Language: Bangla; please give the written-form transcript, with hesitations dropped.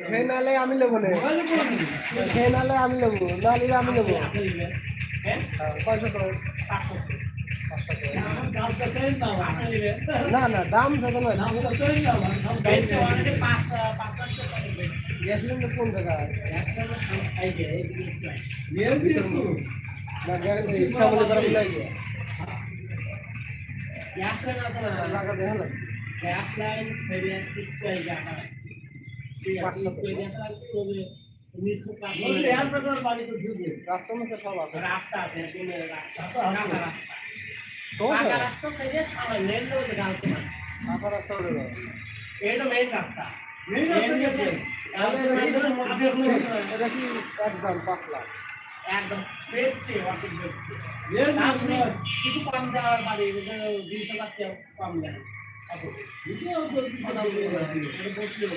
হে নালে আমি নেবো না, হে নালে আমি নেবো, নালে আমি নেবো। না না দাম যত নয়, গ্যাস সিলিন্ডার কোন জায়গায়? না শ্যামলি পাড়া বলে গিয়ে লাগা দেখা লাগে। গ্যাস লাইন সেরিয়া ঠিক জায়গা রাস্তা আছে রাস্তা সেরিয়া সবাই মেন রোড গাছে না রাস্তা এটা মেন রাস্তা এটা কি একদম 5 লাখ একদম বেচছে অর্ধেক বেচছে কিছু কম দেওয়ার বাড়ি 200 লাখ কম দেয়